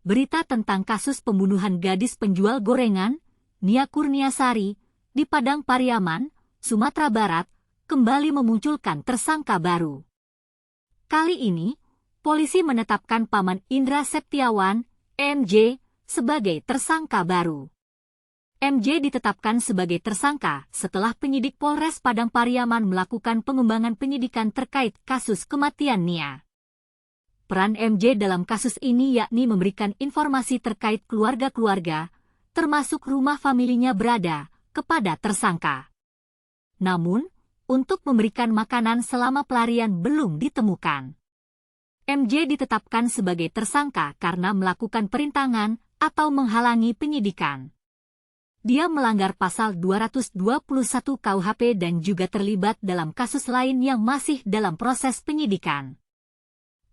Berita tentang kasus pembunuhan gadis penjual gorengan, Nia Kurniasari, di Padang Pariaman, Sumatera Barat, kembali memunculkan tersangka baru. Kali ini, polisi menetapkan Paman Indra Septiawan, MJ, sebagai tersangka baru. MJ ditetapkan sebagai tersangka setelah penyidik Polres Padang Pariaman melakukan pengembangan penyidikan terkait kasus kematian Nia. Peran MJ dalam kasus ini yakni memberikan informasi terkait keluarga-keluarga, termasuk rumah familinya berada, kepada tersangka. Namun, untuk memberikan makanan selama pelarian belum ditemukan. MJ ditetapkan sebagai tersangka karena melakukan perintangan atau menghalangi penyidikan. Dia melanggar pasal 221 KUHP dan juga terlibat dalam kasus lain yang masih dalam proses penyidikan.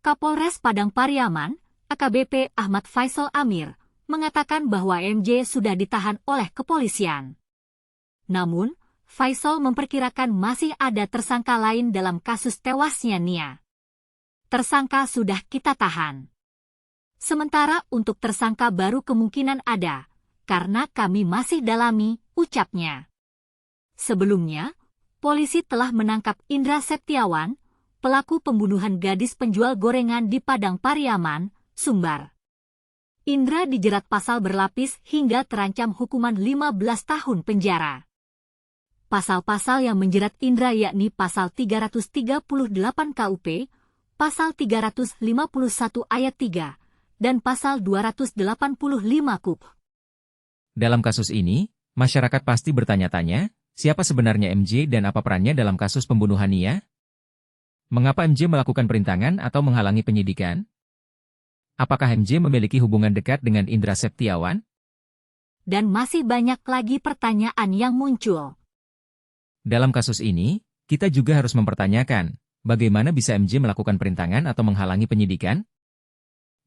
Kapolres Padang Pariaman, AKBP Ahmad Faisal Amir, mengatakan bahwa MJ sudah ditahan oleh kepolisian. Namun, Faisal memperkirakan masih ada tersangka lain dalam kasus tewasnya Nia. Tersangka sudah kita tahan. Sementara untuk tersangka baru kemungkinan ada, karena kami masih dalami, ucapnya. Sebelumnya, polisi telah menangkap Indra Septiawan, pelaku pembunuhan gadis penjual gorengan di Padang Pariaman, Sumbar. Indra dijerat pasal berlapis hingga terancam hukuman 15 tahun penjara. Pasal-pasal yang menjerat Indra yakni pasal 338 KUP, pasal 351 ayat 3, dan pasal 285 KUP. Dalam kasus ini, masyarakat pasti bertanya-tanya, siapa sebenarnya MJ dan apa perannya dalam kasus pembunuhan Nia? Mengapa MJ melakukan perintangan atau menghalangi penyidikan? Apakah MJ memiliki hubungan dekat dengan Indra Septiawan? Dan masih banyak lagi pertanyaan yang muncul. Dalam kasus ini, kita juga harus mempertanyakan, bagaimana bisa MJ melakukan perintangan atau menghalangi penyidikan?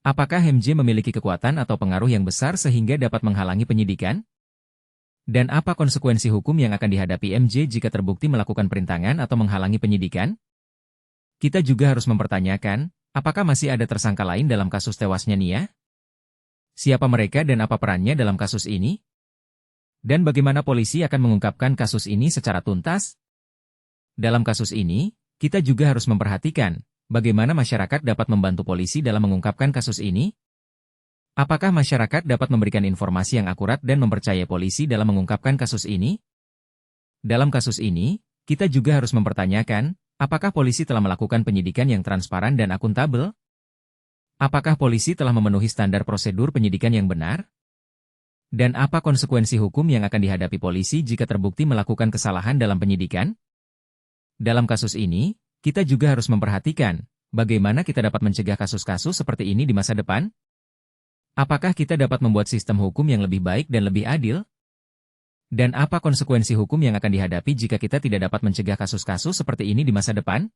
Apakah MJ memiliki kekuatan atau pengaruh yang besar sehingga dapat menghalangi penyidikan? Dan apa konsekuensi hukum yang akan dihadapi MJ jika terbukti melakukan perintangan atau menghalangi penyidikan? Kita juga harus mempertanyakan, apakah masih ada tersangka lain dalam kasus tewasnya Nia? Siapa mereka dan apa perannya dalam kasus ini? Dan bagaimana polisi akan mengungkapkan kasus ini secara tuntas? Dalam kasus ini, kita juga harus memperhatikan, bagaimana masyarakat dapat membantu polisi dalam mengungkapkan kasus ini? Apakah masyarakat dapat memberikan informasi yang akurat dan mempercayai polisi dalam mengungkapkan kasus ini? Dalam kasus ini, kita juga harus mempertanyakan, apakah polisi telah melakukan penyidikan yang transparan dan akuntabel? Apakah polisi telah memenuhi standar prosedur penyidikan yang benar? Dan apa konsekuensi hukum yang akan dihadapi polisi jika terbukti melakukan kesalahan dalam penyidikan? Dalam kasus ini, kita juga harus memperhatikan, bagaimana kita dapat mencegah kasus-kasus seperti ini di masa depan? Apakah kita dapat membuat sistem hukum yang lebih baik dan lebih adil? Dan apa konsekuensi hukum yang akan dihadapi jika kita tidak dapat mencegah kasus-kasus seperti ini di masa depan?